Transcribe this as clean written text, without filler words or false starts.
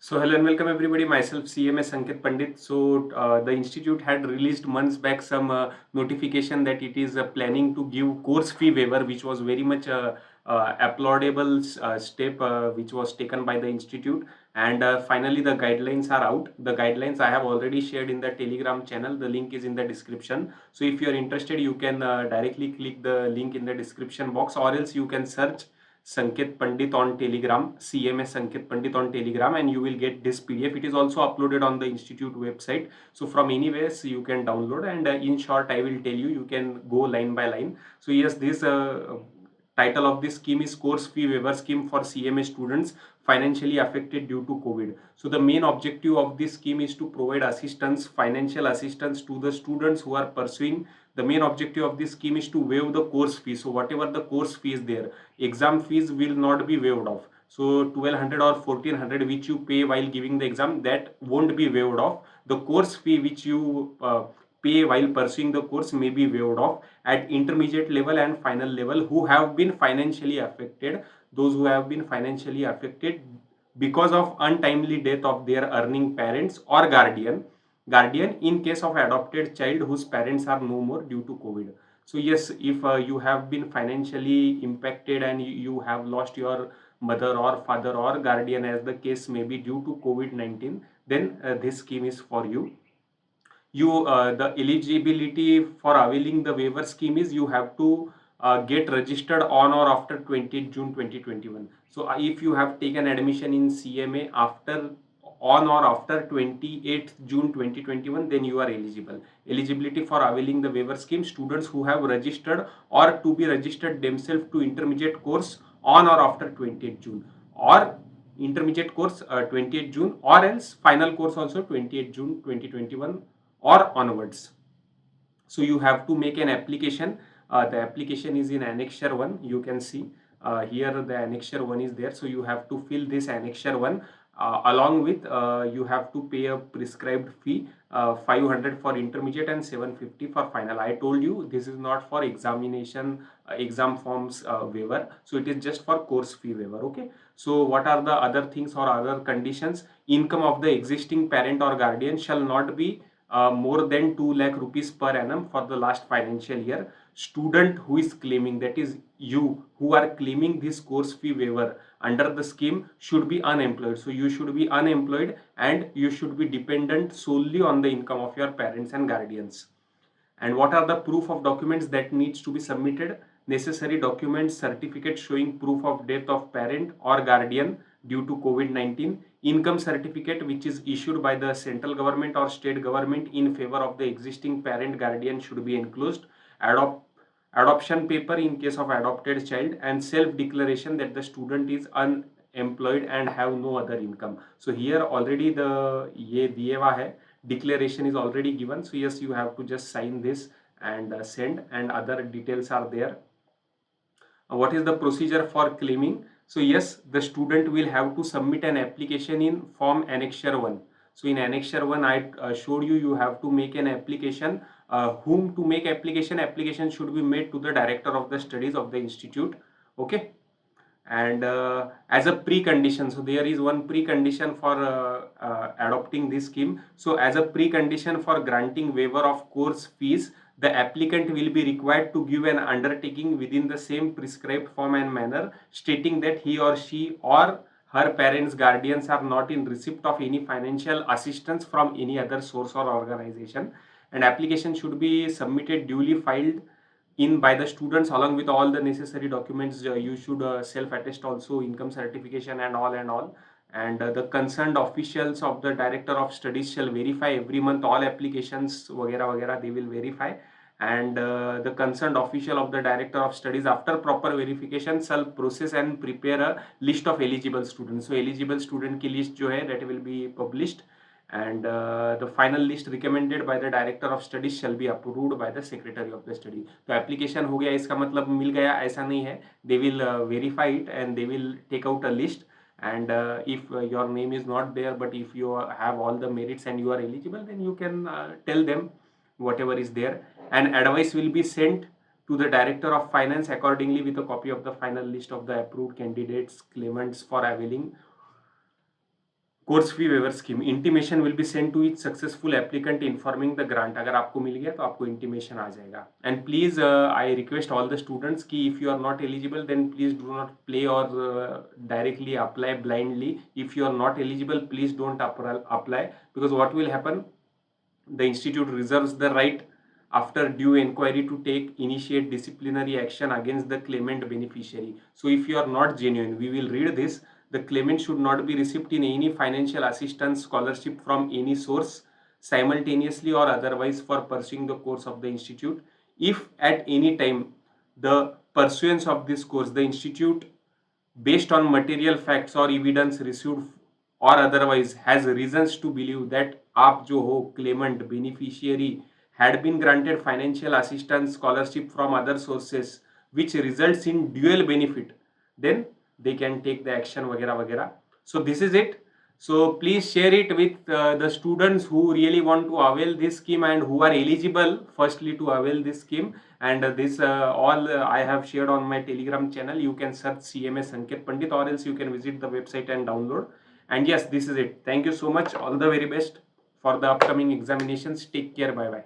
So hello and welcome everybody. Myself CMA Sanket Pandit. So the institute had released months back some notification that it is planning to give course fee waiver, which was very much applaudable step which was taken by the institute. And finally the guidelines are out. The guidelines I have already shared in the Telegram channel. The link is in the description. So if you are interested, you can directly click the link in the description box, or else you can search Sanket Pandit on Telegram, CMS Sanket Pandit on Telegram, and you will get this PDF. It is also uploaded on the institute website. So from anywhere you can download, and in short, I will tell you, you can go line by line. So yes, this title of this scheme is Course Fee Waiver Scheme for CMA students financially affected due to COVID. So the main objective of this scheme is to provide assistance, financial assistance to the students who are pursuing. The main objective of this scheme is to waive the course fee. So whatever the course fee is there, exam fees will not be waived off. So 1200 or 1400 which you pay while giving the exam, that won't be waived off. The course fee which you pay while pursuing the course may be waived off at intermediate level and final level who have been financially affected. Those who have been financially affected because of untimely death of their earning parents or guardian in case of adopted child whose parents are no more due to COVID. So yes, if you have been financially impacted and you have lost your mother or father or guardian, as the case may be, due to COVID-19, then this scheme is for you. The eligibility for availing the waiver scheme is you have to get registered on or after 20th June 2021. So if you have taken admission in CMA after on or after 28th June 2021, then you are eligible. Eligibility for availing the waiver scheme: students who have registered or to be registered themselves to intermediate course on or after 20th June, or intermediate course 28th June, or else final course also 28th June 2021 or onwards. So you have to make an application. The application is in annexure 1. You can see here the annexure 1 is there. So you have to fill this annexure 1. Along with you have to pay a prescribed fee, 500 for intermediate and 750 for final. I told you this is not for examination exam forms waiver, so it is just for course fee waiver. Okay, so what are the other things or other conditions? Income of the existing parent or guardian shall not be more than 2 lakh rupees per annum for the last financial year. Student who is claiming, that is you who are claiming this course fee waiver under the scheme, should be unemployed. So you should be unemployed and you should be dependent solely on the income of your parents and guardians. And what are the proof of documents that needs to be submitted? Necessary documents: certificate showing proof of death of parent or guardian due to COVID-19, income certificate which is issued by the central government or state government in favor of the existing parent guardian should be enclosed, adoption paper in case of adopted child, and self declaration that the student is unemployed and have no other income. So here already the ye diye hua hai, declaration is already given. So yes, you have to just sign this and send, and other details are there. What is the procedure for claiming? So yes, the student will have to submit an application in form annexure 1. So in annexure 1 I showed you, you have to make an application. Whom to make application? Application should be made to the director of the studies of the institute. Okay, and as a precondition, so there is one precondition for adopting this scheme. So as a precondition for granting waiver of course fees, the applicant will be required to give an undertaking within the same prescribed form and manner, stating that he or she or her parents guardians are not in receipt of any financial assistance from any other source or organization. And application should be submitted duly filed in by the students along with all the necessary documents. You should self attest also income certification and all and the concerned officials of the director of studies shall verify every month all applications वगैरह they will verify. And the concerned official of the director of studies, after proper verification, shall process and prepare a list of eligible students. So eligible student की list जो है that will be published, and the final list recommended by the director of studies shall be approved by the secretary of the study. तो application हो गया, इसका मतलब मिल गया ऐसा नहीं है. They will verify it and they will take out a list. And if your name is not there, but if you have all the merits and you are eligible, then you can tell them whatever is there. And advice will be sent to the director of finance accordingly with a copy of the final list of the approved candidates claimants for availing course fee waiver scheme, intimation will be send to each successful applicant informing the grant. अगर आपको मिल गया तो आपको intimation आ जाएगा। And please I request all the students कि if you are not eligible then please do not play और directly apply blindly. If you are not eligible, please don't apply, because what will happen, the institute reserves the right after due inquiry to initiate disciplinary action against the claimant beneficiary. So if you are not genuine, we will read this. The claimant should not be received in any financial assistance scholarship from any source simultaneously or otherwise for pursuing the course of the institute. If at any time the pursuance of this course, the institute, based on material facts or evidence received or otherwise, has reasons to believe that आप जो हो claimant beneficiary had been granted financial assistance scholarship from other sources which results in dual benefit, then they can take the action वगैरह वगैरह. So this is it. So please share it with the students who really want to avail this scheme and who are eligible firstly to avail this scheme. And this all I have shared on my Telegram channel. You can search CMA Sanket Pandit, or else you can visit the website and download. And yes, this is it. Thank you so much. All the very best for the upcoming examinations. Take care. Bye bye.